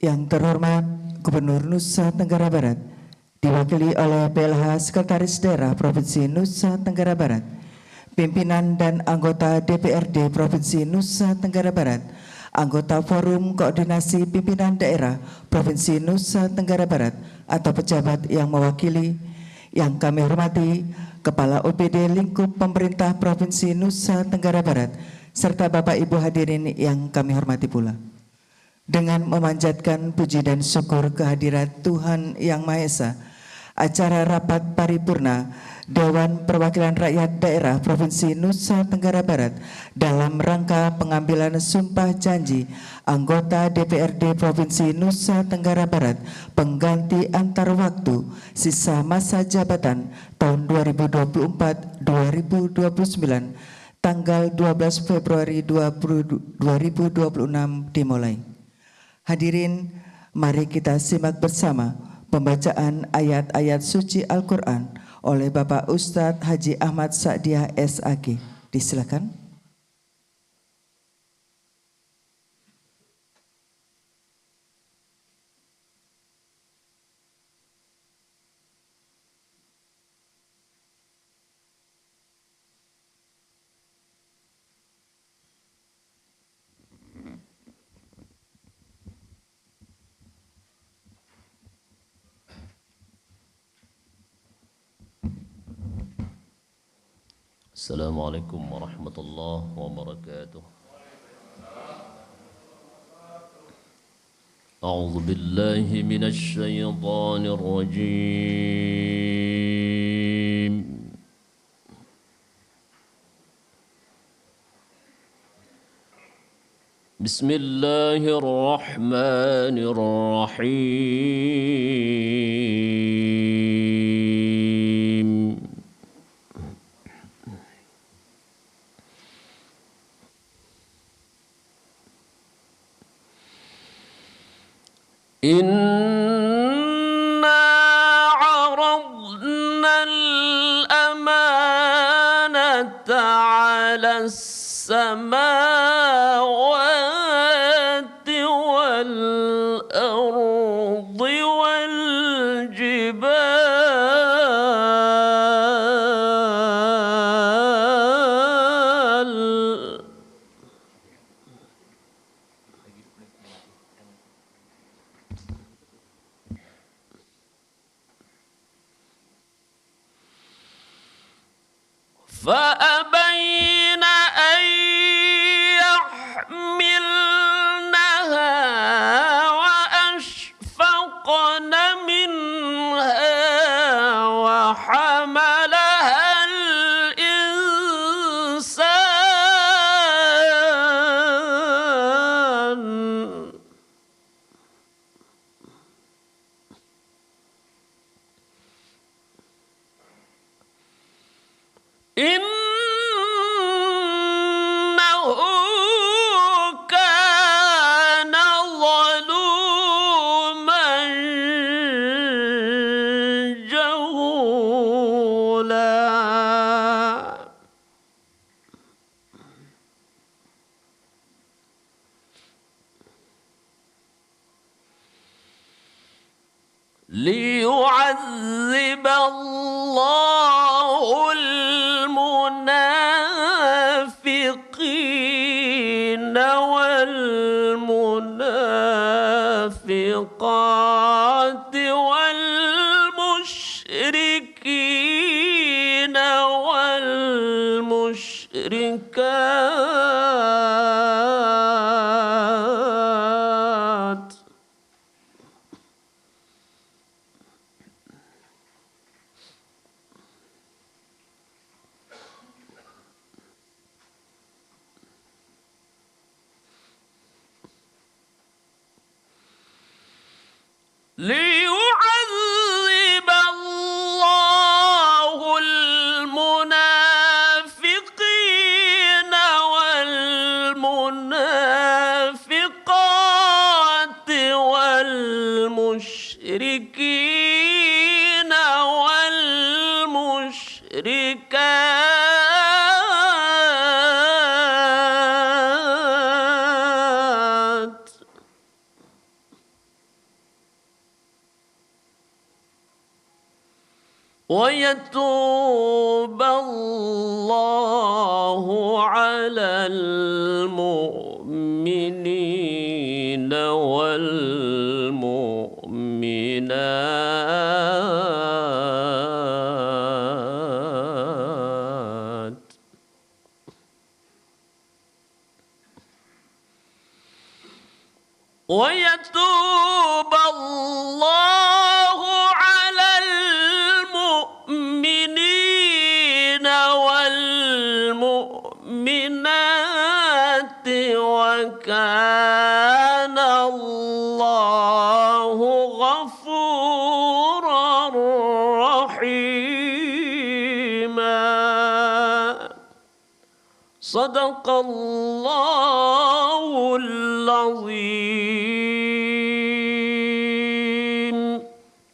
Yang terhormat Gubernur Nusa Tenggara Barat, diwakili oleh PLH Sekretaris Daerah Provinsi Nusa Tenggara Barat, pimpinan dan anggota DPRD Provinsi Nusa Tenggara Barat, anggota Forum Koordinasi Pimpinan Daerah Provinsi Nusa Tenggara Barat atau pejabat yang mewakili, yang kami hormati Kepala OPD Lingkup Pemerintah Provinsi Nusa Tenggara Barat, serta Bapak Ibu hadirin yang kami hormati pula. Dengan memanjatkan puji dan syukur kehadirat Tuhan Yang Maha Esa, acara rapat paripurna Dewan Perwakilan Rakyat Daerah Provinsi Nusa Tenggara Barat dalam rangka pengambilan sumpah janji anggota DPRD Provinsi Nusa Tenggara Barat pengganti antar waktu sisa masa jabatan tahun 2024-2029 tanggal 12 Februari 2026 dimulai. Hadirin, mari kita simak bersama pembacaan ayat-ayat suci Al-Quran oleh Bapak Ustadz Haji Ahmad Sa'diah SAG. Disilakan. Assalamualaikum warahmatullahi wabarakatuh. A'udzu billahi minasy syaithanir rajim. Bismillahirrahmanirrahim. Inna aradna al-amanata 'ala as-samawati wal-ardi wal-jibal فأبين أن يحملنها وأشفقن منها وحملها الإنسان إنه كان ظلوما جهولا ليعذب الله المنافقين والمنافقات والمشركين والمشركات ليعذب الله المنافقين والمنافقات والمشركين والمشركات ويتوب الله على المؤمنين والمؤمنات ويتوب الله على المؤمنين والمؤمنات وكان الله غفورا رحيما صدق الله العظيم.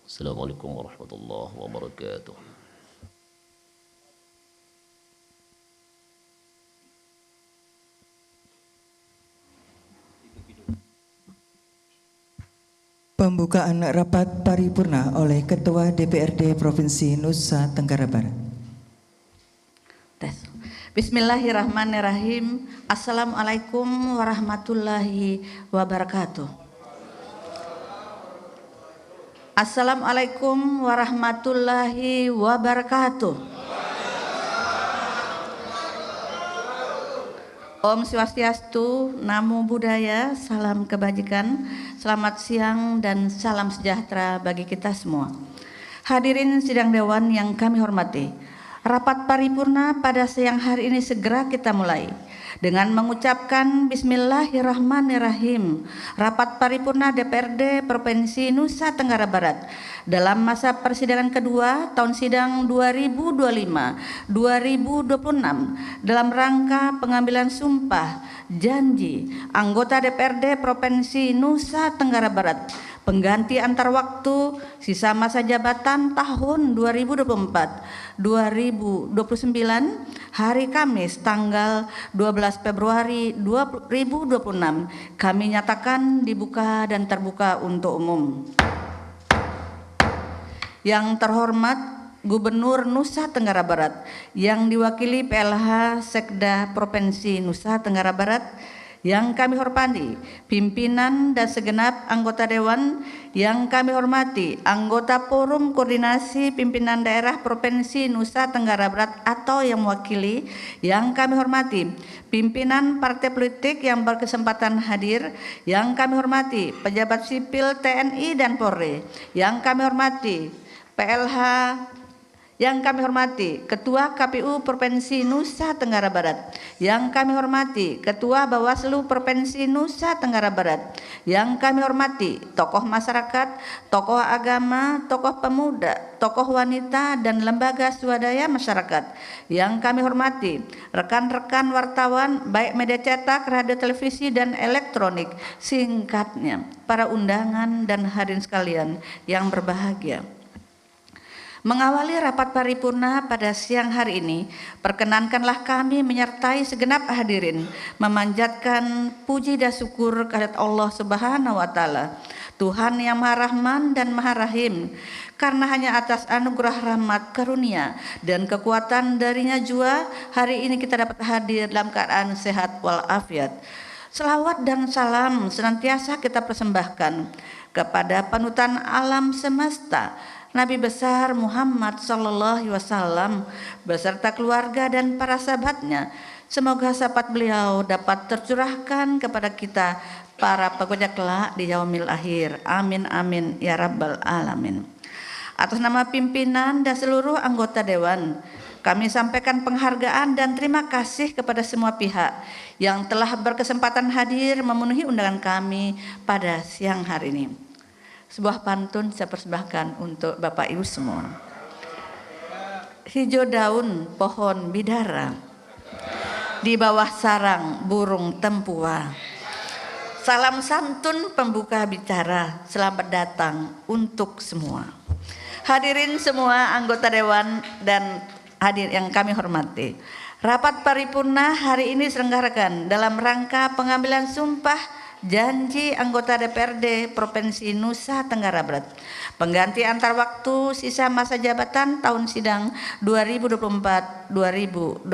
السلام عليكم ورحمة الله وبركاته. Pembukaan rapat paripurna oleh Ketua DPRD Provinsi Nusa Tenggara Barat. Tes. Bismillahirrahmanirrahim. Assalamualaikum warahmatullahi wabarakatuh. Assalamualaikum warahmatullahi wabarakatuh. Om Swastiastu, Namo Buddhaya, salam kebajikan, selamat siang dan salam sejahtera bagi kita semua. Hadirin sidang dewan yang kami hormati, rapat paripurna pada siang hari ini segera kita mulai dengan mengucapkan Bismillahirrahmanirrahim. Rapat paripurna DPRD Provinsi Nusa Tenggara Barat dalam masa persidangan kedua tahun sidang 2025-2026 dalam rangka pengambilan sumpah janji anggota DPRD Provinsi Nusa Tenggara Barat pengganti antar waktu sisa masa jabatan tahun 2024-2029 hari Kamis tanggal 12 Februari 2026 kami nyatakan dibuka dan terbuka untuk umum. Yang terhormat Gubernur Nusa Tenggara Barat yang diwakili PLH Sekda Provinsi Nusa Tenggara Barat, yang kami hormati pimpinan dan segenap anggota dewan, yang kami hormati anggota Forum Koordinasi Pimpinan Daerah Provinsi Nusa Tenggara Barat atau yang mewakili, yang kami hormati pimpinan partai politik yang berkesempatan hadir, yang kami hormati pejabat sipil TNI dan Polri, yang kami hormati PLH, yang kami hormati Ketua KPU Provinsi Nusa Tenggara Barat, yang kami hormati Ketua Bawaslu Provinsi Nusa Tenggara Barat, yang kami hormati tokoh masyarakat, tokoh agama, tokoh pemuda, tokoh wanita dan lembaga swadaya masyarakat, yang kami hormati rekan-rekan wartawan baik media cetak, radio, televisi dan elektronik, singkatnya para undangan dan hadirin sekalian yang berbahagia. Mengawali rapat paripurna pada siang hari ini, perkenankanlah kami menyertai segenap hadirin memanjatkan puji dan syukur kehadirat Allah Subhanahu wa taala, Tuhan yang Maha Rahman dan Maha Rahim, karena hanya atas anugerah rahmat karunia dan kekuatan darinya jua hari ini kita dapat hadir dalam keadaan sehat walafiat. Selawat dan salam senantiasa kita persembahkan kepada panutan alam semesta, Nabi besar Muhammad sallallahu alaihi wasallam beserta keluarga dan para sahabatnya. Semoga syafaat beliau dapat tercurahkan kepada kita para pekerja kelak di yaumil akhir. Amin amin ya rabbal alamin. Atas nama pimpinan dan seluruh anggota dewan, kami sampaikan penghargaan dan terima kasih kepada semua pihak yang telah berkesempatan hadir memenuhi undangan kami pada siang hari ini. Sebuah pantun saya persembahkan untuk Bapak Ibu semua. Hijau daun pohon bidara, di bawah sarang burung tempua. Salam santun pembuka bicara, selamat datang untuk semua. Hadirin semua anggota dewan dan hadir yang kami hormati. Rapat paripurna hari ini diselenggarakan dalam rangka pengambilan sumpah janji anggota DPRD Provinsi Nusa Tenggara Barat. Pengganti antar waktu sisa masa jabatan tahun sidang 2024-2029.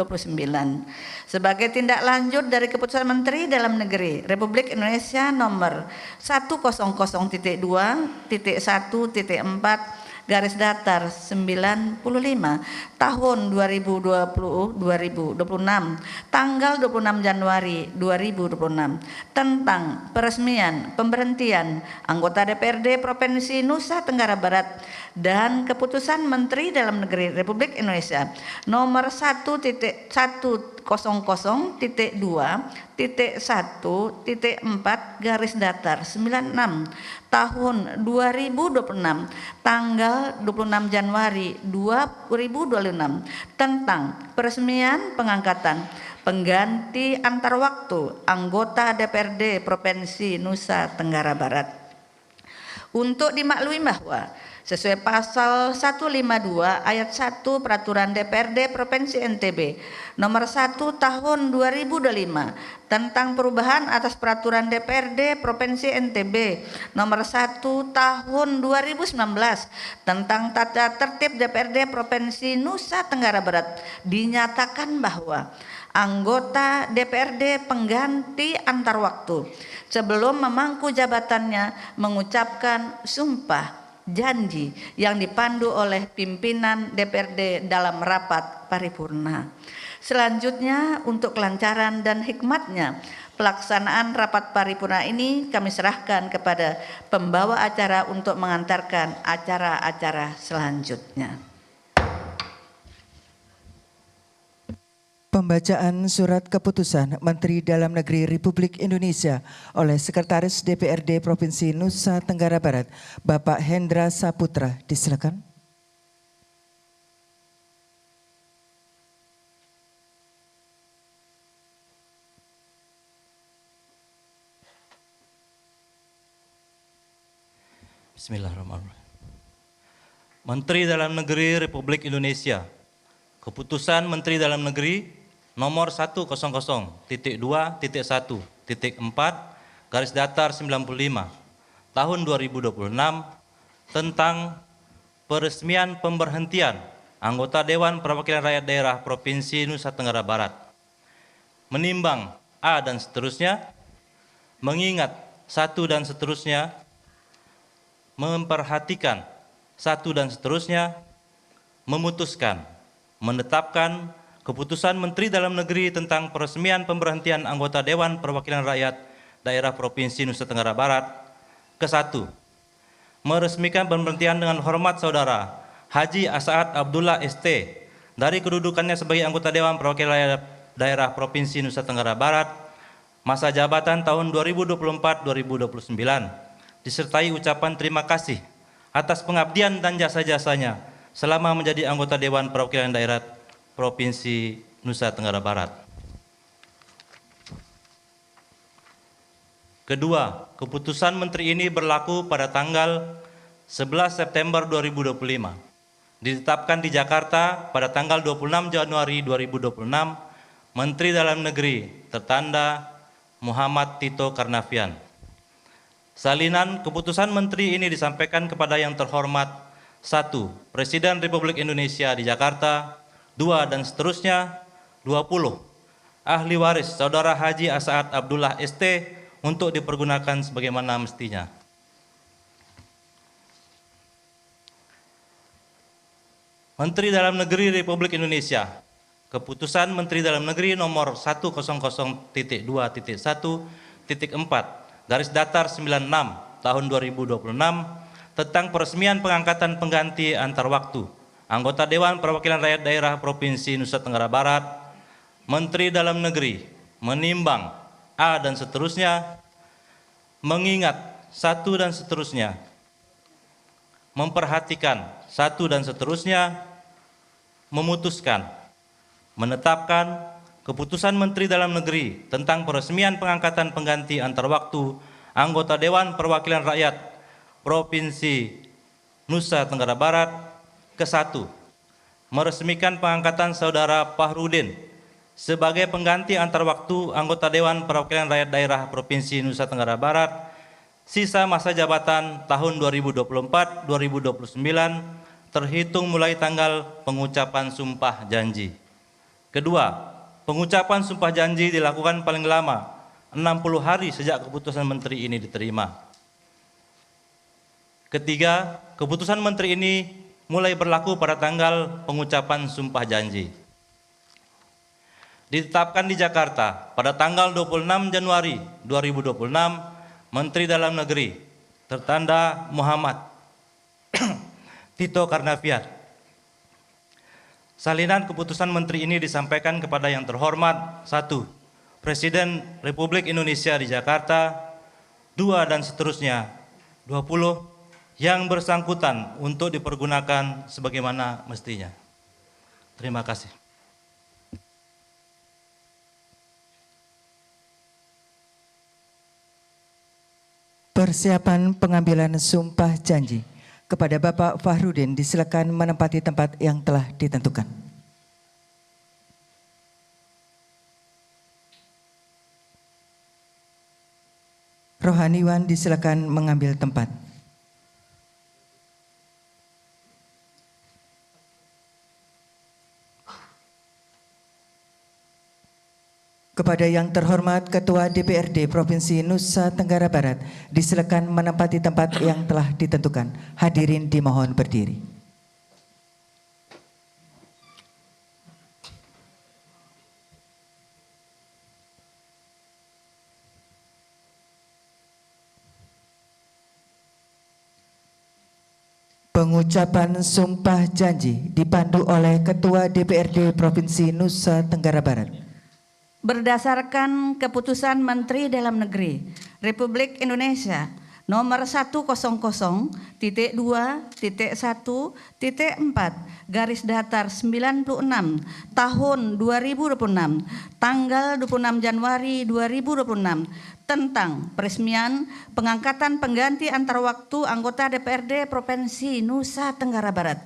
Sebagai tindak lanjut dari Keputusan Menteri Dalam Negeri Republik Indonesia nomor 100.2.1.4 garis datar 95 tahun 2026 tanggal 26 Januari 2026 tentang peresmian pemberhentian anggota DPRD Provinsi Nusa Tenggara Barat dan Keputusan Menteri Dalam Negeri Republik Indonesia nomor 1.2.1.4 garis datar 96 tahun 2026 tanggal 26 Januari 2026 tentang peresmian pengangkatan pengganti antar waktu anggota DPRD Provinsi Nusa Tenggara Barat. Untuk dimaklumi bahwa sesuai pasal 152 ayat 1 Peraturan DPRD Provinsi NTB nomor 1 tahun 2025 tentang perubahan atas Peraturan DPRD Provinsi NTB nomor 1 tahun 2019 tentang tata tertib DPRD Provinsi Nusa Tenggara Barat dinyatakan bahwa anggota DPRD pengganti antar waktu sebelum memangku jabatannya mengucapkan sumpah janji yang dipandu oleh pimpinan DPRD dalam rapat paripurna. Selanjutnya untuk kelancaran dan hikmatnya pelaksanaan rapat paripurna ini kami serahkan kepada pembawa acara untuk mengantarkan acara-acara selanjutnya. Pembacaan Surat Keputusan Menteri Dalam Negeri Republik Indonesia oleh Sekretaris DPRD Provinsi Nusa Tenggara Barat, Bapak Hendra Saputra, disilakan. Bismillahirrahmanirrahim. Menteri Dalam Negeri Republik Indonesia, Keputusan Menteri Dalam Negeri nomor 100.2.1.4 garis datar 95 tahun 2026 tentang peresmian pemberhentian anggota Dewan Perwakilan Rakyat Daerah Provinsi Nusa Tenggara Barat. Menimbang A dan seterusnya, mengingat satu dan seterusnya, memperhatikan satu dan seterusnya, memutuskan, menetapkan Keputusan Menteri Dalam Negeri tentang peresmian pemberhentian anggota Dewan Perwakilan Rakyat Daerah Provinsi Nusa Tenggara Barat. Ke-1, meresmikan pemberhentian dengan hormat Saudara Haji As'ad Abdullah ST dari kedudukannya sebagai anggota Dewan Perwakilan Rakyat Daerah Provinsi Nusa Tenggara Barat masa jabatan tahun 2024-2029 disertai ucapan terima kasih atas pengabdian dan jasa-jasanya selama menjadi anggota Dewan Perwakilan Daerah Provinsi Nusa Tenggara Barat. Kedua, keputusan Menteri ini berlaku pada tanggal 11 September 2025. Ditetapkan di Jakarta pada tanggal 26 Januari 2026, Menteri Dalam Negeri tertanda Muhammad Tito Karnavian. Salinan keputusan Menteri ini disampaikan kepada yang terhormat 1. Presiden Republik Indonesia di Jakarta, 2 dan seterusnya, 20. Ahli waris Saudara Haji As'ad Abdullah ST untuk dipergunakan sebagaimana mestinya. Menteri Dalam Negeri Republik Indonesia, Keputusan Menteri Dalam Negeri nomor 100.2.1.4 garis datar 96 tahun 2026 tentang peresmian pengangkatan pengganti antar waktu anggota Dewan Perwakilan Rakyat Daerah Provinsi Nusa Tenggara Barat. Menteri Dalam Negeri menimbang A dan seterusnya, mengingat satu dan seterusnya, memperhatikan satu dan seterusnya, memutuskan, menetapkan Keputusan Menteri Dalam Negeri tentang peresmian pengangkatan pengganti antar waktu anggota Dewan Perwakilan Rakyat Provinsi Nusa Tenggara Barat. Ke-1, meresmikan pengangkatan Saudara Fahrudin sebagai pengganti antar waktu anggota Dewan Perwakilan Rakyat Daerah Provinsi Nusa Tenggara Barat, sisa masa jabatan tahun 2024-2029 terhitung mulai tanggal pengucapan sumpah janji. Kedua, pengucapan sumpah janji dilakukan paling lama 60 hari sejak keputusan menteri ini diterima. Ketiga, keputusan menteri ini mulai berlaku pada tanggal pengucapan sumpah janji. Ditetapkan di Jakarta pada tanggal 26 Januari 2026, Menteri Dalam Negeri tertanda Muhammad Tito Karnavian. Salinan keputusan menteri ini disampaikan kepada yang terhormat 1. Presiden Republik Indonesia di Jakarta, 2 dan seterusnya 20 yang bersangkutan untuk dipergunakan sebagaimana mestinya. Terima kasih. Persiapan pengambilan sumpah janji kepada Bapak Fahrudin disilakan menempati tempat yang telah ditentukan. Rohaniwan disilakan mengambil tempat. Kepada yang terhormat Ketua DPRD Provinsi Nusa Tenggara Barat, disilakan menempati tempat yang telah ditentukan. Hadirin dimohon berdiri. Pengucapan sumpah janji dipandu oleh Ketua DPRD Provinsi Nusa Tenggara Barat. Berdasarkan keputusan Menteri Dalam Negeri Republik Indonesia nomor 100.2.1.4 garis datar 96 tahun 2026 tanggal 26 Januari 2026 tentang peresmian pengangkatan pengganti antar waktu anggota DPRD Provinsi Nusa Tenggara Barat.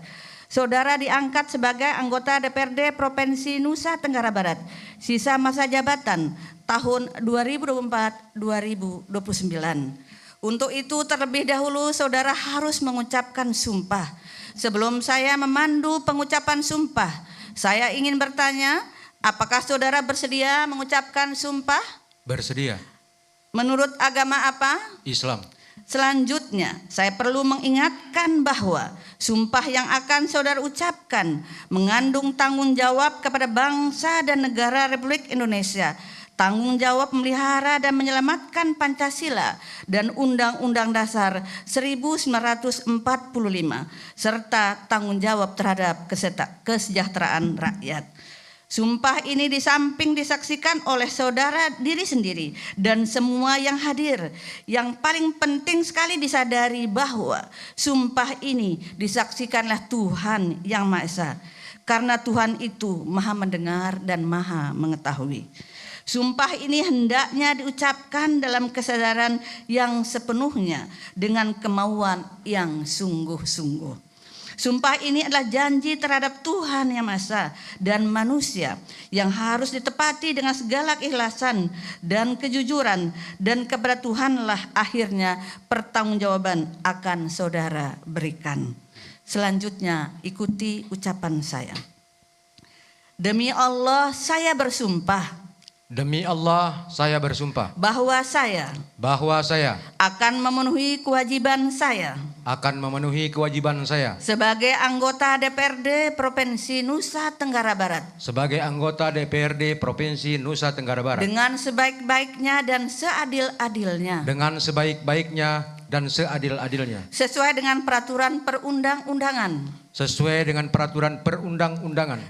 Saudara diangkat sebagai anggota DPRD Provinsi Nusa Tenggara Barat. Sisa masa jabatan tahun 2024-2029. Untuk itu terlebih dahulu saudara harus mengucapkan sumpah. Sebelum saya memandu pengucapan sumpah, saya ingin bertanya, apakah saudara bersedia mengucapkan sumpah? Bersedia. Menurut agama apa? Islam. Selanjutnya, saya perlu mengingatkan bahwa sumpah yang akan saudara ucapkan mengandung tanggung jawab kepada bangsa dan negara Republik Indonesia, tanggung jawab memelihara dan menyelamatkan Pancasila dan Undang-Undang Dasar 1945, serta tanggung jawab terhadap kesejahteraan rakyat. Sumpah ini di samping disaksikan oleh saudara diri sendiri dan semua yang hadir. Yang paling penting sekali disadari bahwa sumpah ini disaksikanlah Tuhan Yang Maha Esa. Karena Tuhan itu Maha mendengar dan Maha mengetahui. Sumpah ini hendaknya diucapkan dalam kesadaran yang sepenuhnya dengan kemauan yang sungguh-sungguh. Sumpah ini adalah janji terhadap Tuhan Yang Maha Esa dan manusia yang harus ditepati dengan segala keikhlasan dan kejujuran, dan kepada Tuhanlah akhirnya pertanggungjawaban akan saudara berikan. Selanjutnya ikuti ucapan saya. Demi Allah saya bersumpah. Demi Allah saya bersumpah Bahwa saya akan memenuhi kewajiban saya sebagai anggota DPRD Provinsi Nusa Tenggara Barat dengan sebaik-baiknya dan seadil-adilnya sesuai dengan peraturan perundang-undangan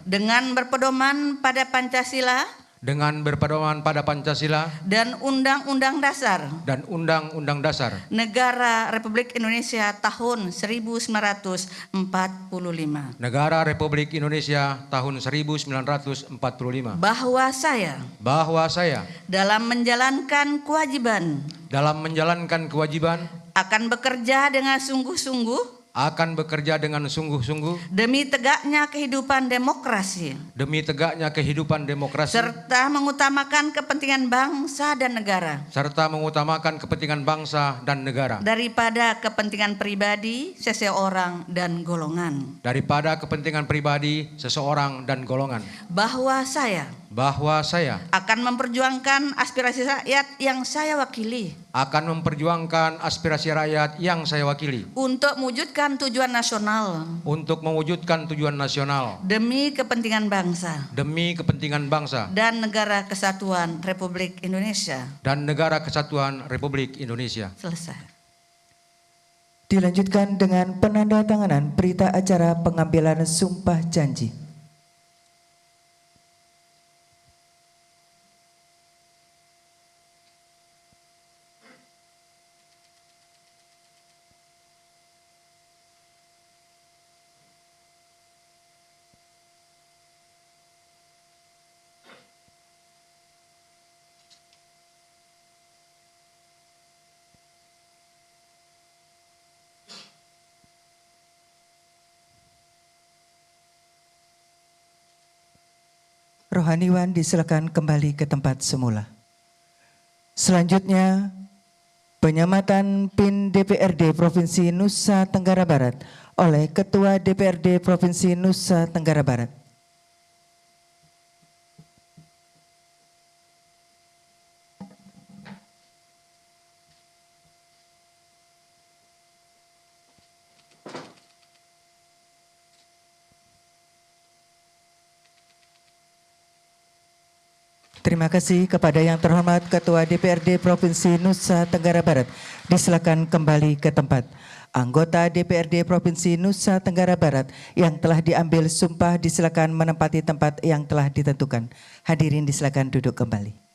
dengan berpedoman pada Pancasila dan Undang-Undang Dasar Negara Republik Indonesia tahun 1945. Bahwa saya dalam menjalankan kewajiban akan bekerja dengan sungguh-sungguh akan bekerja dengan sungguh-sungguh demi tegaknya kehidupan demokrasi demi tegaknya kehidupan demokrasi serta mengutamakan kepentingan bangsa dan negara serta mengutamakan kepentingan bangsa dan negara daripada kepentingan pribadi seseorang dan golongan. daripada kepentingan pribadi seseorang dan golongan. Bahwa saya akan memperjuangkan aspirasi rakyat yang saya wakili akan memperjuangkan aspirasi rakyat yang saya wakili untuk mewujudkan tujuan nasional untuk mewujudkan tujuan nasional demi kepentingan bangsa dan negara kesatuan Republik Indonesia. Selesai. Dilanjutkan dengan penandatanganan berita acara pengambilan sumpah janji. Rohaniwan disilakan kembali ke tempat semula. Selanjutnya, penyamatan PIN DPRD Provinsi Nusa Tenggara Barat oleh Ketua DPRD Provinsi Nusa Tenggara Barat. Terima kasih kepada yang terhormat Ketua DPRD Provinsi Nusa Tenggara Barat. Disilakan kembali ke tempat. Anggota DPRD Provinsi Nusa Tenggara Barat yang telah diambil sumpah disilakan menempati tempat yang telah ditentukan. Hadirin disilakan duduk kembali.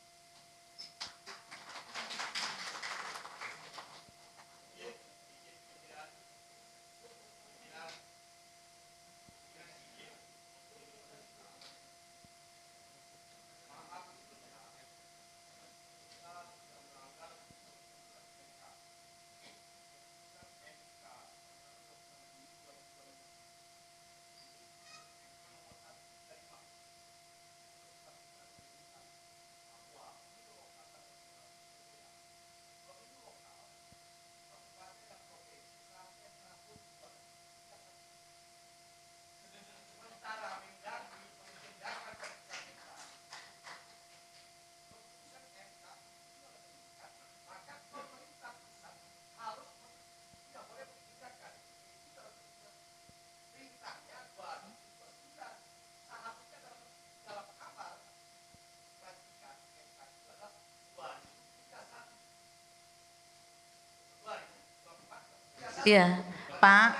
Iya, Pak,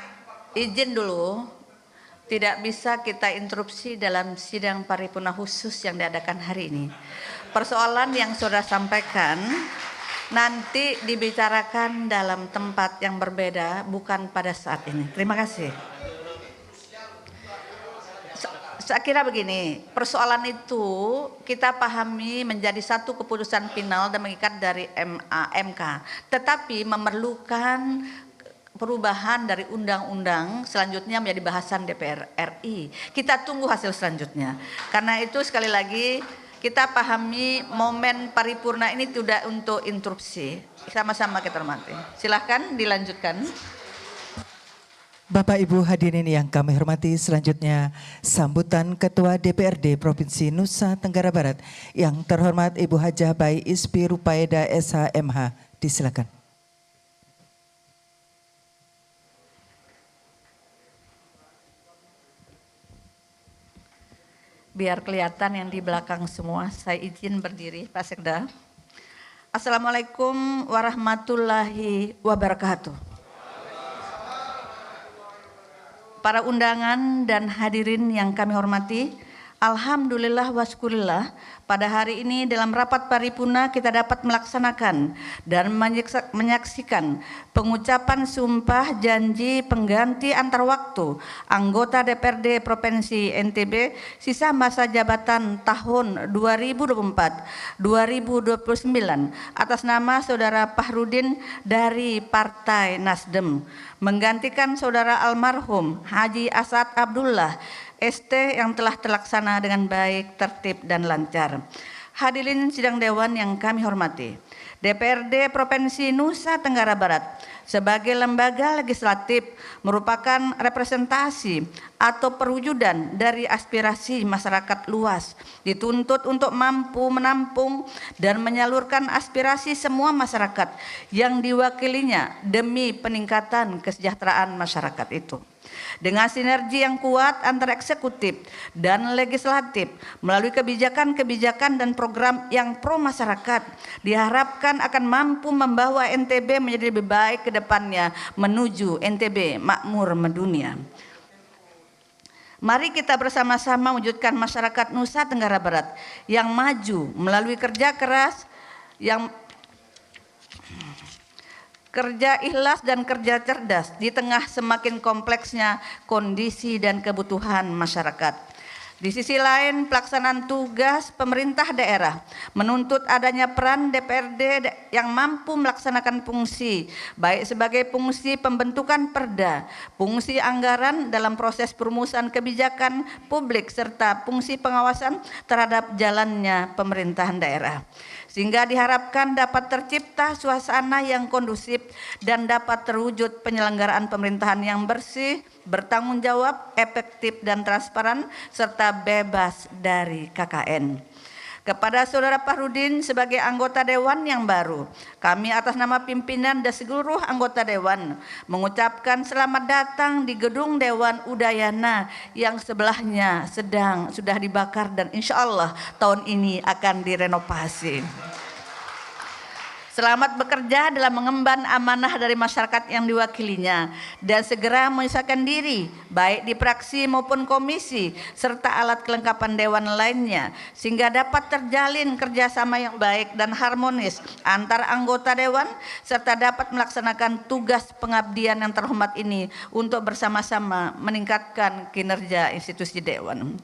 izin dulu. Tidak bisa kita interupsi dalam sidang paripurna khusus yang diadakan hari ini. Persoalan yang sudah sampaikan nanti dibicarakan dalam tempat yang berbeda, bukan pada saat ini. Terima kasih. Saya kira begini, persoalan itu kita pahami menjadi satu keputusan final dan mengikat dari MK, tetapi memerlukan perubahan dari undang-undang selanjutnya menjadi bahasan DPR RI. Kita tunggu hasil selanjutnya. Karena itu sekali lagi kita pahami momen paripurna ini tidak untuk interupsi. Sama-sama kita hormati. Silahkan dilanjutkan. Bapak Ibu hadirin yang kami hormati, selanjutnya sambutan Ketua DPRD Provinsi Nusa Tenggara Barat yang terhormat Ibu Hajah Bai Ispi Rupaida SHMH. Disilakan. Biar kelihatan yang di belakang semua, saya izin berdiri, Pak Sekda. Assalamualaikum warahmatullahi wabarakatuh. Para undangan dan hadirin yang kami hormati, Alhamdulillah wa syukurillah, pada hari ini dalam rapat paripurna kita dapat melaksanakan dan menyaksikan pengucapan sumpah janji pengganti antar waktu anggota DPRD Provinsi NTB sisa masa jabatan tahun 2024-2029 atas nama Saudara Fahrudin dari Partai Nasdem, menggantikan Saudara almarhum Haji Asad Abdullah ST yang telah terlaksana dengan baik, tertib, dan lancar. Hadirin sidang dewan yang kami hormati, DPRD Provinsi Nusa Tenggara Barat sebagai lembaga legislatif merupakan representasi atau perwujudan dari aspirasi masyarakat luas, dituntut untuk mampu menampung dan menyalurkan aspirasi semua masyarakat yang diwakilinya demi peningkatan kesejahteraan masyarakat itu. Dengan sinergi yang kuat antara eksekutif dan legislatif melalui kebijakan-kebijakan dan program yang pro masyarakat diharapkan akan mampu membawa NTB menjadi lebih baik ke depannya menuju NTB makmur mendunia. Mari kita bersama-sama wujudkan masyarakat Nusa Tenggara Barat yang maju melalui kerja keras, kerja ikhlas dan kerja cerdas di tengah semakin kompleksnya kondisi dan kebutuhan masyarakat. Di sisi lain, pelaksanaan tugas pemerintah daerah menuntut adanya peran DPRD yang mampu melaksanakan fungsi, baik sebagai fungsi pembentukan perda, fungsi anggaran dalam proses perumusan kebijakan publik, serta fungsi pengawasan terhadap jalannya pemerintahan daerah. Sehingga diharapkan dapat tercipta suasana yang kondusif dan dapat terwujud penyelenggaraan pemerintahan yang bersih, bertanggung jawab, efektif dan transparan, serta bebas dari KKN. Kepada Saudara Fahrudin sebagai anggota Dewan yang baru, kami atas nama pimpinan dan seluruh anggota Dewan mengucapkan selamat datang di Gedung Dewan Udayana yang sebelahnya sudah dibakar dan insya Allah tahun ini akan direnovasi. Selamat bekerja dalam mengemban amanah dari masyarakat yang diwakilinya dan segera menyesuaikan diri baik di praksi maupun komisi serta alat kelengkapan dewan lainnya sehingga dapat terjalin kerjasama yang baik dan harmonis antar anggota dewan serta dapat melaksanakan tugas pengabdian yang terhormat ini untuk bersama-sama meningkatkan kinerja institusi dewan.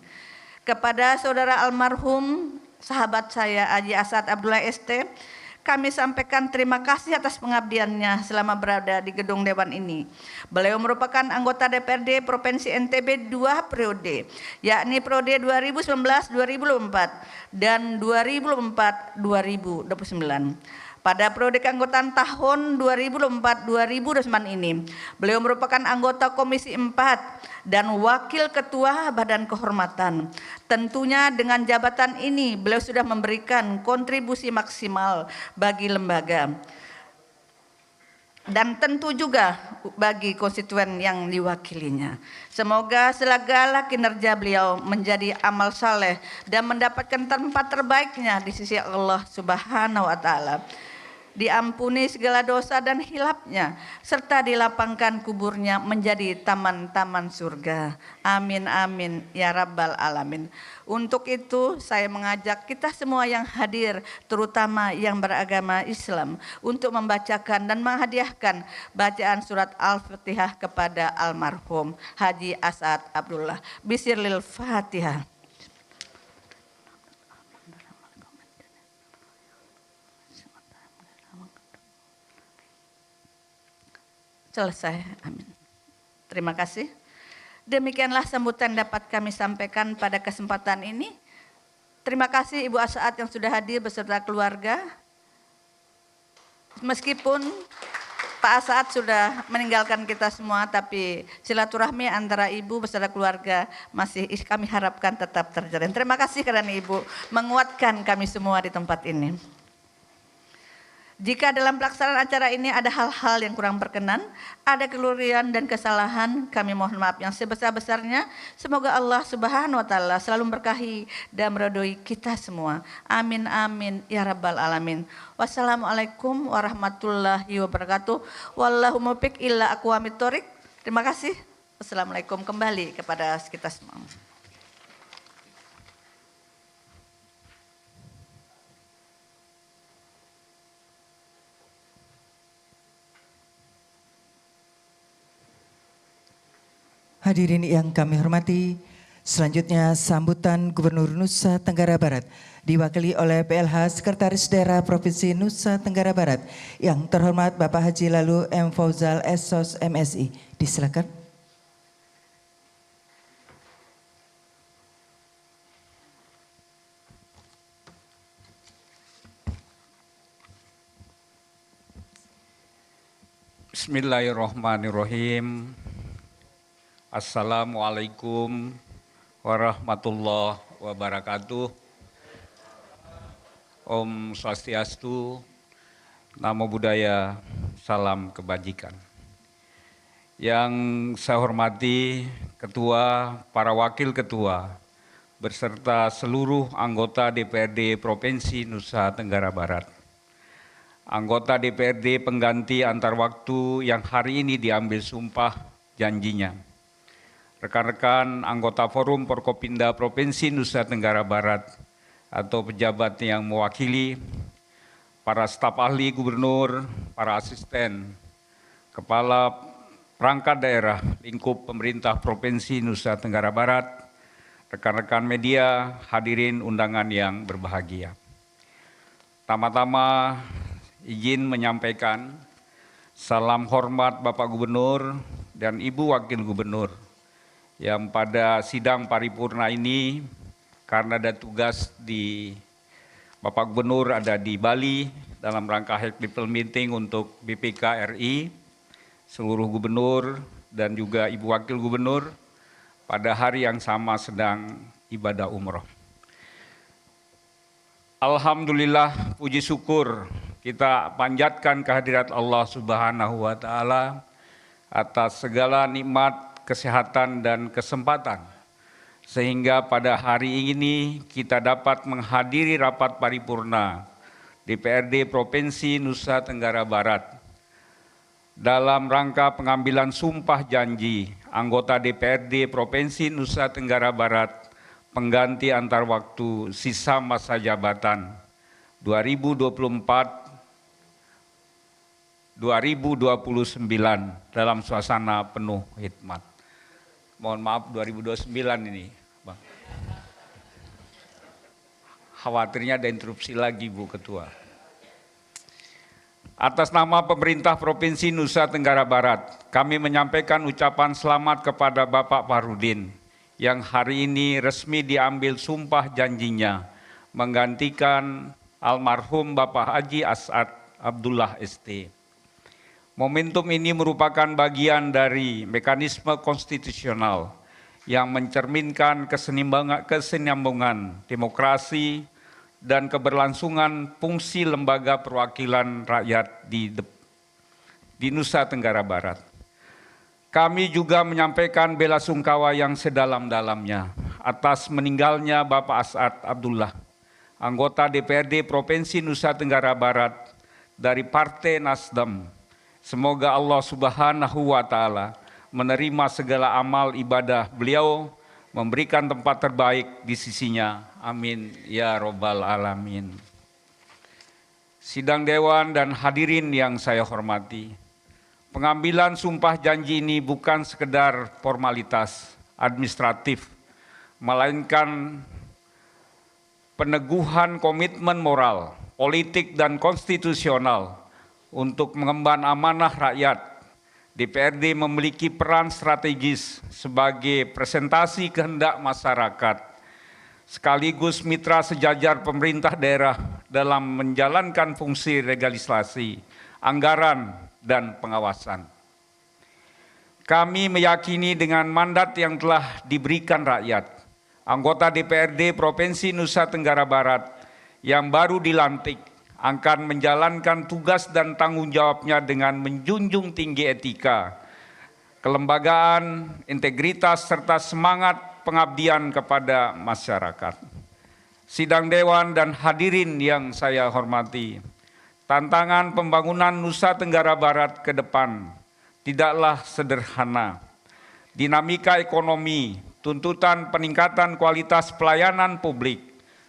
Kepada saudara almarhum sahabat saya Haji Asad Abdullah ST, kami sampaikan terima kasih atas pengabdiannya selama berada di gedung dewan ini. Beliau merupakan anggota DPRD Provinsi NTB 2 periode, yakni periode 2019-2024 dan 2004-2029. Pada periode keanggotaan tahun 2004-2029 ini, beliau merupakan anggota Komisi 4 dan Wakil Ketua Badan Kehormatan. Tentunya dengan jabatan ini beliau sudah memberikan kontribusi maksimal bagi lembaga dan tentu juga bagi konstituen yang diwakilinya. Semoga segala kinerja beliau menjadi amal saleh dan mendapatkan tempat terbaiknya di sisi Allah Subhanahu wa taala. Diampuni segala dosa dan hilapnya, serta dilapangkan kuburnya menjadi taman-taman surga. Amin amin ya rabbal alamin. Untuk itu saya mengajak kita semua yang hadir, terutama yang beragama Islam, untuk membacakan dan menghadiahkan bacaan surat Al-Fatihah kepada almarhum Haji Asad Abdullah. Bismillahil Fatihah. Selesai, amin. Terima kasih. Demikianlah sambutan dapat kami sampaikan pada kesempatan ini. Terima kasih Ibu Asad yang sudah hadir beserta keluarga. Meskipun Pak Asad sudah meninggalkan kita semua, tapi silaturahmi antara Ibu beserta keluarga masih kami harapkan tetap terjalin. Terima kasih karena Ibu menguatkan kami semua di tempat ini. Jika dalam pelaksanaan acara ini ada hal-hal yang kurang berkenan, ada kelurian dan kesalahan, kami mohon maaf yang sebesar-besarnya. Semoga Allah Subhanahu wa taala selalu memberkahi dan meridhoi kita semua. Amin amin ya rabbal alamin. Wassalamualaikum warahmatullahi wabarakatuh. Wallahu muwaffiq ila aqwamit thoriq. Terima kasih. Wassalamualaikum, kembali kepada kita semua. Hadirin yang kami hormati, selanjutnya sambutan Gubernur Nusa Tenggara Barat diwakili oleh PLH Sekretaris Daerah Provinsi Nusa Tenggara Barat yang terhormat Bapak Haji Lalu M. Fauzal SOS MSI. Disilakan. Bismillahirrahmanirrahim. Assalamualaikum warahmatullahi wabarakatuh. Om Swastiastu, Namo Buddhaya, salam kebajikan. Yang saya hormati Ketua, para Wakil Ketua, beserta seluruh anggota DPRD Provinsi Nusa Tenggara Barat. Anggota DPRD pengganti antar waktu yang hari ini diambil sumpah janjinya. Rekan-rekan anggota Forum Forkopimda Provinsi Nusa Tenggara Barat atau pejabat yang mewakili, para staf ahli gubernur, para asisten, kepala perangkat daerah lingkup pemerintah Provinsi Nusa Tenggara Barat, rekan-rekan media, hadirin undangan yang berbahagia. Tama-tama izin menyampaikan salam hormat Bapak Gubernur dan Ibu Wakil Gubernur yang pada sidang paripurna ini karena ada tugas di Bapak Gubernur ada di Bali dalam rangka high level meeting untuk BPK RI, seluruh gubernur dan juga Ibu Wakil Gubernur pada hari yang sama sedang ibadah umroh. Alhamdulillah, puji syukur kita panjatkan kehadirat Allah Subhanahu wa Ta'ala atas segala nikmat, kesehatan, dan kesempatan, sehingga pada hari ini kita dapat menghadiri rapat paripurna DPRD Provinsi Nusa Tenggara Barat dalam rangka pengambilan sumpah janji anggota DPRD Provinsi Nusa Tenggara Barat pengganti antar waktu sisa masa jabatan 2024-2029 dalam suasana penuh hikmat. Mohon maaf 2029 ini, Bang. Khawatirnya ada interupsi lagi, Bu Ketua. Atas nama pemerintah Provinsi Nusa Tenggara Barat, kami menyampaikan ucapan selamat kepada Bapak Farudin yang hari ini resmi diambil sumpah janjinya menggantikan almarhum Bapak Haji As'ad Abdullah ST. Momentum ini merupakan bagian dari mekanisme konstitusional yang mencerminkan kesinambungan demokrasi dan keberlangsungan fungsi lembaga perwakilan rakyat di Nusa Tenggara Barat. Kami juga menyampaikan bela sungkawa yang sedalam-dalamnya atas meninggalnya Bapak As'ad Abdullah, anggota DPRD Provinsi Nusa Tenggara Barat dari Partai Nasdem. Semoga Allah Subhanahu wa Ta'ala menerima segala amal ibadah beliau, memberikan tempat terbaik di sisinya. Amin ya Rabbal Alamin. Sidang Dewan dan hadirin yang saya hormati, pengambilan sumpah janji ini bukan sekedar formalitas administratif, melainkan peneguhan komitmen moral, politik, dan konstitusional untuk mengemban amanah rakyat. DPRD memiliki peran strategis sebagai presentasi kehendak masyarakat, sekaligus mitra sejajar pemerintah daerah dalam menjalankan fungsi legislasi, anggaran, dan pengawasan. Kami meyakini dengan mandat yang telah diberikan rakyat, anggota DPRD Provinsi Nusa Tenggara Barat yang baru dilantik akan menjalankan tugas dan tanggung jawabnya dengan menjunjung tinggi etika, kelembagaan, integritas, serta semangat pengabdian kepada masyarakat. Sidang Dewan dan hadirin yang saya hormati, tantangan pembangunan Nusa Tenggara Barat ke depan tidaklah sederhana. Dinamika ekonomi, tuntutan peningkatan kualitas pelayanan publik,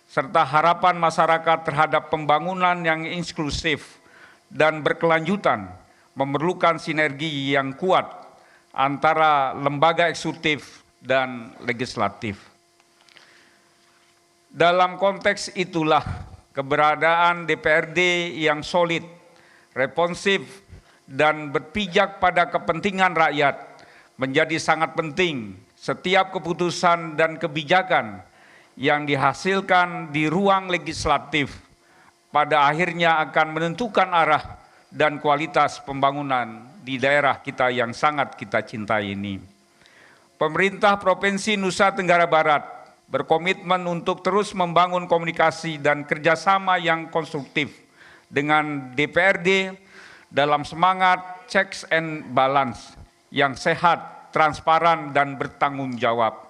serta harapan masyarakat terhadap pembangunan yang inklusif dan berkelanjutan memerlukan sinergi yang kuat antara lembaga eksekutif dan legislatif. Dalam konteks itulah keberadaan DPRD yang solid, responsif, dan berpijak pada kepentingan rakyat menjadi sangat penting. Setiap keputusan dan kebijakan yang dihasilkan di ruang legislatif pada akhirnya akan menentukan arah dan kualitas pembangunan di daerah kita yang sangat kita cintai ini. Pemerintah Provinsi Nusa Tenggara Barat berkomitmen untuk terus membangun komunikasi dan kerjasama yang konstruktif dengan DPRD dalam semangat checks and balance yang sehat, transparan, dan bertanggung jawab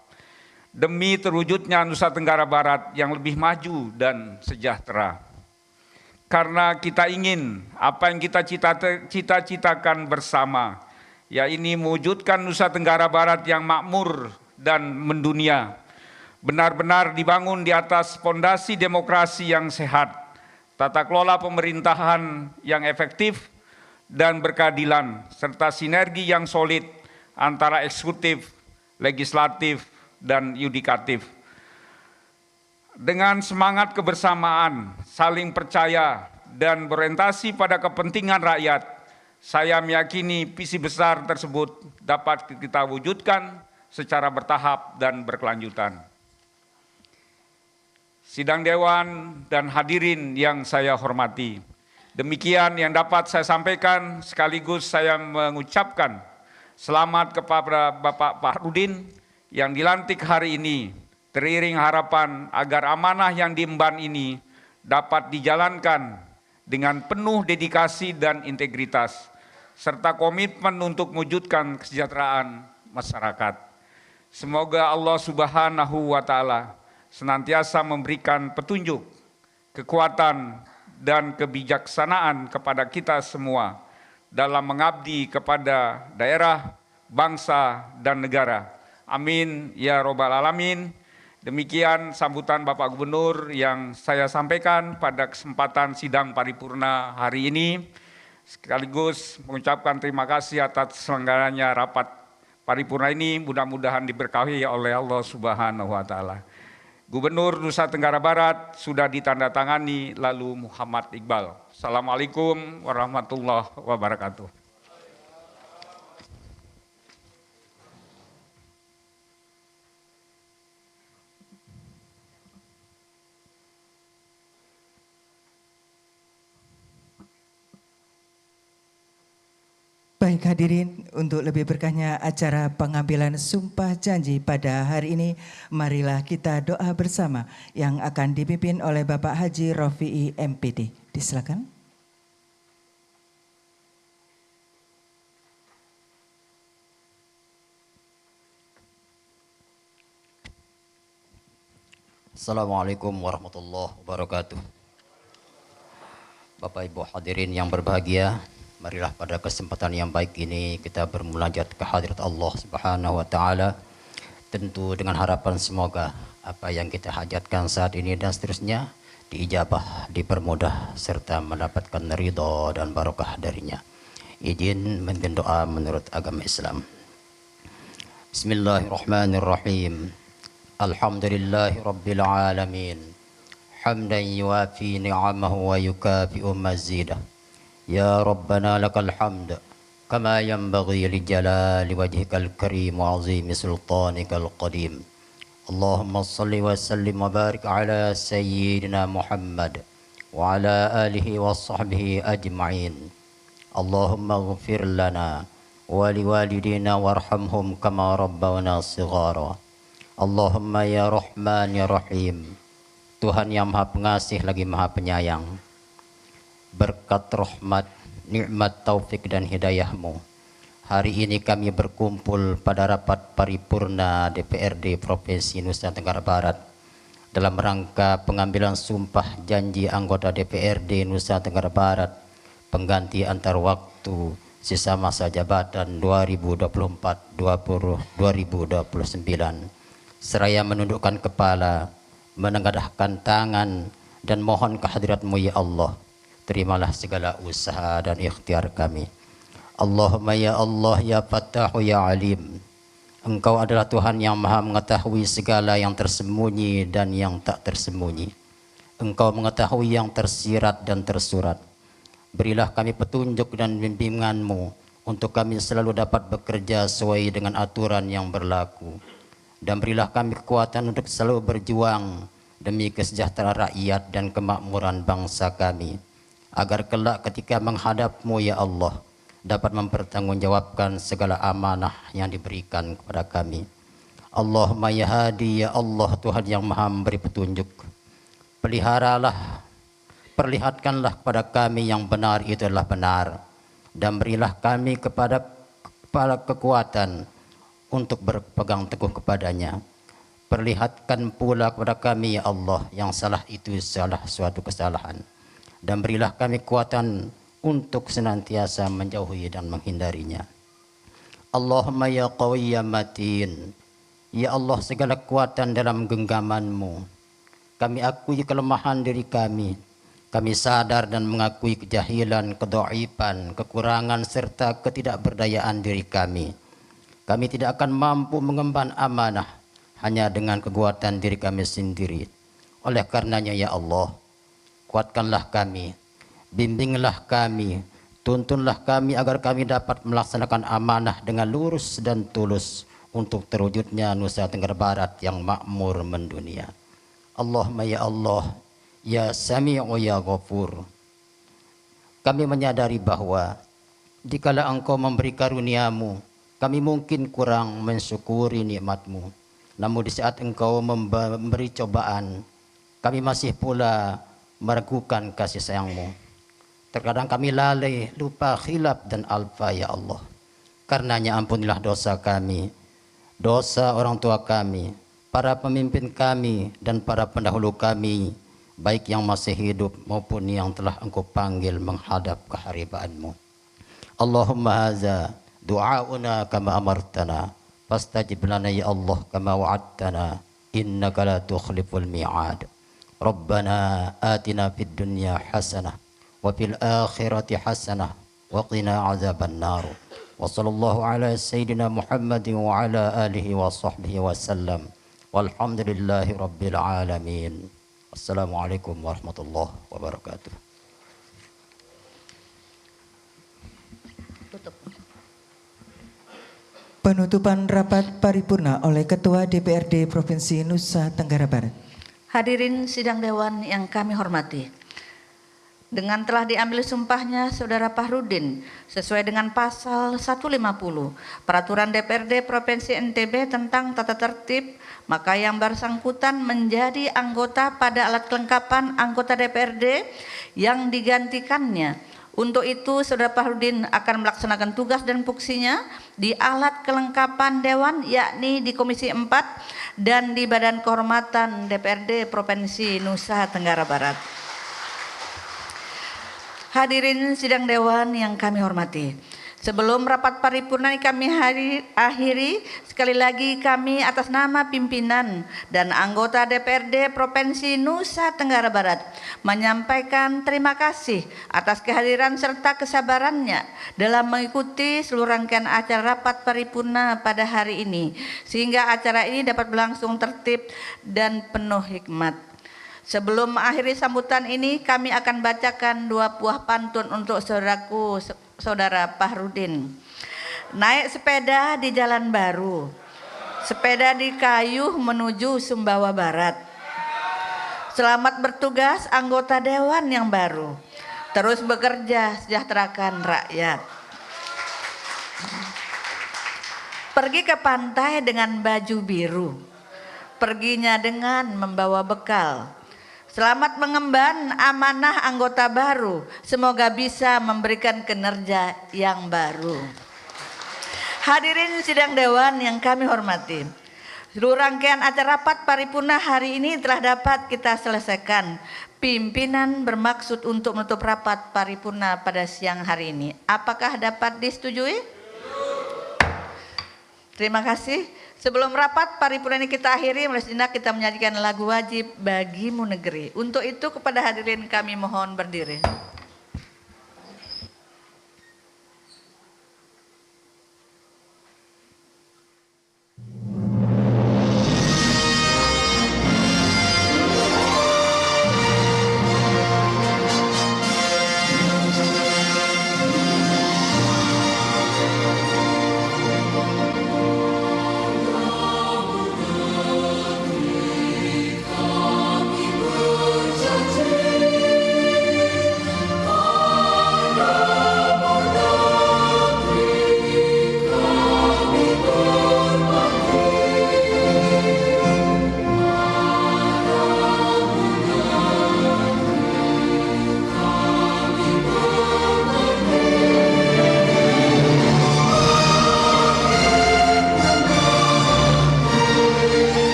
demi terwujudnya Nusa Tenggara Barat yang lebih maju dan sejahtera. Karena kita ingin apa yang kita cita-citakan bersama, yaitu mewujudkan Nusa Tenggara Barat yang makmur dan mendunia, benar-benar dibangun di atas fondasi demokrasi yang sehat, tata kelola pemerintahan yang efektif dan berkeadilan, serta sinergi yang solid antara eksekutif, legislatif, dan yudikatif. Dengan semangat kebersamaan, saling percaya, dan berorientasi pada kepentingan rakyat, saya meyakini visi besar tersebut dapat kita wujudkan secara bertahap dan berkelanjutan. Sidang Dewan dan hadirin yang saya hormati, demikian yang dapat saya sampaikan, sekaligus saya mengucapkan selamat kepada Bapak Fahrudin yang dilantik hari ini, teriring harapan agar amanah yang diemban ini dapat dijalankan dengan penuh dedikasi dan integritas, serta komitmen untuk mewujudkan kesejahteraan masyarakat. Semoga Allah Subhanahu wa Ta'ala senantiasa memberikan petunjuk, kekuatan, dan kebijaksanaan kepada kita semua dalam mengabdi kepada daerah, bangsa, dan negara. Amin ya robbal alamin. Demikian sambutan Bapak Gubernur yang saya sampaikan pada kesempatan sidang paripurna hari ini. Sekaligus mengucapkan terima kasih atas selenggaranya rapat paripurna ini, mudah-mudahan diberkahi oleh Allah Subhanahu wa Ta'ala. Gubernur Nusa Tenggara Barat sudah ditandatangani lalu Muhammad Iqbal. Assalamualaikum warahmatullahi wabarakatuh. Baik hadirin, untuk lebih berkahnya acara pengambilan sumpah janji pada hari ini, marilah kita doa bersama yang akan dipimpin oleh Bapak Haji Rofi'i MPD. Disilakan. Assalamualaikum warahmatullahi wabarakatuh. Bapak Ibu hadirin yang berbahagia, marilah pada kesempatan yang baik ini kita bermunajat ke hadirat Allah Subhanahu wa Ta'ala, tentu dengan harapan semoga apa yang kita hajatkan saat ini dan seterusnya diijabah, dipermudah, serta mendapatkan ridha dan barokah darinya. Izin memimpin doa menurut agama Islam. Bismillahirrahmanirrahim. Alhamdulillahi rabbil alamin. Hamdan yuafi ni'amahu wa yukafi'u mazidah. Ya Rabbana lakal hamd kama yanbaghi li jalali wajhikal karim wa azimi sultanikal qadim. Allahumma salli wa sallim wa barik ala sayyidina Muhammad wa ala alihi wa sahbihi ajma'in. Allahumma ghfir lana wa liwalidina warhamhum kama rabbawna shighara. Allahumma ya Rahman ya Rahim, Tuhan yang Maha Pengasih lagi Maha Penyayang, berkat rahmat, nikmat, taufik dan hidayah-Mu, hari ini kami berkumpul pada rapat paripurna DPRD Provinsi Nusa Tenggara Barat dalam rangka pengambilan sumpah janji anggota DPRD Nusa Tenggara Barat pengganti antar waktu sisa masa jabatan 2024-2029. Seraya menundukkan kepala, menengadahkan tangan dan mohon kehadirat-Mu ya Allah. Terimalah segala usaha dan ikhtiar kami. Allahumma ya Allah ya Fattahu ya Alim. Engkau adalah Tuhan yang maha mengetahui segala yang tersembunyi dan yang tak tersembunyi. Engkau mengetahui yang tersirat dan tersurat. Berilah kami petunjuk dan bimbingan-Mu untuk kami selalu dapat bekerja sesuai dengan aturan yang berlaku. Dan berilah kami kekuatan untuk selalu berjuang demi kesejahteraan rakyat dan kemakmuran bangsa kami. Agar kelak ketika menghadap-Mu ya Allah, dapat mempertanggungjawabkan segala amanah yang diberikan kepada kami. Allahumma ya hadi ya Allah, Tuhan yang maha memberi petunjuk. Peliharalah, perlihatkanlah kepada kami yang benar itu adalah benar, dan berilah kami kepada kekuatan untuk berpegang teguh kepadanya. Perlihatkan pula kepada kami ya Allah yang salah itu salah suatu kesalahan, dan berilah kami kekuatan untuk senantiasa menjauhi dan menghindarinya. Allahumma ya qawi ya matin, ya Allah segala kekuatan dalam genggaman-Mu. Kami akui kelemahan diri kami. Kami sadar dan mengakui kejahilan, kedhaifan, kekurangan serta ketidakberdayaan diri kami. Kami tidak akan mampu mengemban amanah hanya dengan kekuatan diri kami sendiri. Oleh karenanya ya Allah, kuatkanlah kami, bimbinglah kami, tuntunlah kami agar kami dapat melaksanakan amanah dengan lurus dan tulus untuk terwujudnya Nusa Tenggara Barat yang makmur mendunia. Allahumma ya Allah, ya Sami'u ya Ghafur. Kami menyadari bahwa dikala Engkau memberi karunia-Mu, kami mungkin kurang mensyukuri nikmat-Mu. Namun di saat Engkau memberi cobaan, kami masih pula meragukan kasih sayang-Mu. Terkadang kami lalai, lupa, khilaf dan alfa ya Allah. Karenanya ampunilah dosa kami, dosa orang tua kami, para pemimpin kami dan para pendahulu kami, baik yang masih hidup maupun yang telah Engkau panggil menghadap kehariban-Mu. Allahumma haza du'auna kama amartana, fastajib lana ya Allah kama wa'adtana, innaka la tukhliful mi'ad. Rabbana atina fid dunya hasanah wa fil akhirati hasanah wa qina azaban nar. Wa sallallahu ala sayyidina Muhammadin wa ala alihi wa sahbihi wa sallam. Walhamdulillahi rabbil alamin. Assalamualaikum warahmatullahi wabarakatuh. Penutupan rapat paripurna oleh Ketua DPRD Provinsi Nusa Tenggara Barat. Hadirin sidang dewan yang kami hormati, dengan telah diambil sumpahnya Saudara Fahrudin sesuai dengan pasal 150 Peraturan DPRD Provinsi NTB tentang tata tertib, maka yang bersangkutan menjadi anggota pada alat kelengkapan anggota DPRD yang digantikannya. Untuk itu Saudara Fahrudin akan melaksanakan tugas dan fungsinya di alat kelengkapan dewan, yakni di Komisi 4 dan di Badan Kehormatan DPRD Provinsi Nusa Tenggara Barat. Hadirin sidang dewan yang kami hormati, sebelum rapat paripurna kami akhiri, sekali lagi kami atas nama pimpinan dan anggota DPRD Provinsi Nusa Tenggara Barat menyampaikan terima kasih atas kehadiran serta kesabarannya dalam mengikuti seluruh rangkaian acara rapat paripurna pada hari ini, sehingga acara ini dapat berlangsung tertib dan penuh hikmat. Sebelum mengakhiri sambutan ini, kami akan bacakan 2 buah pantun untuk saudaraku, Saudara Fahrudin. Naik sepeda di jalan baru, sepeda di kayu menuju Sumbawa Barat. Selamat bertugas anggota dewan yang baru, terus bekerja sejahterakan rakyat. Pergi ke pantai dengan baju biru, perginya dengan membawa bekal. Selamat mengemban amanah anggota baru, semoga bisa memberikan kinerja yang baru. Hadirin sidang dewan yang kami hormati, seluruh rangkaian acara rapat paripurna hari ini telah dapat kita selesaikan. Pimpinan bermaksud untuk menutup rapat paripurna pada siang hari ini. Apakah dapat disetujui? Terima kasih. Sebelum rapat paripurna ini kita akhiri, mari sejenak kita menyanyikan lagu wajib Bagimu Negeri. Untuk itu kepada hadirin kami mohon berdiri.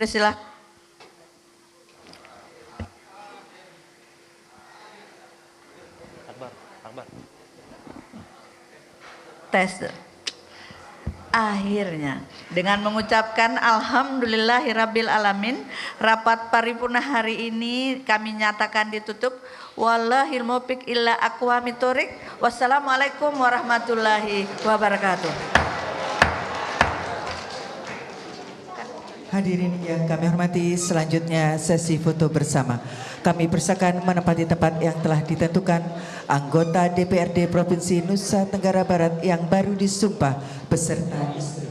Persilakan. Tes. Akhirnya dengan mengucapkan alhamdulillahirabbil alamin, rapat paripurna hari ini kami nyatakan ditutup. Wallahil muwaffiq illa aqwamit thoriq. Wassalamualaikum warahmatullahi wabarakatuh. Hadirin yang kami hormati, selanjutnya sesi foto bersama. Kami persilakan menempati tempat yang telah ditentukan anggota DPRD Provinsi Nusa Tenggara Barat yang baru disumpah beserta istri.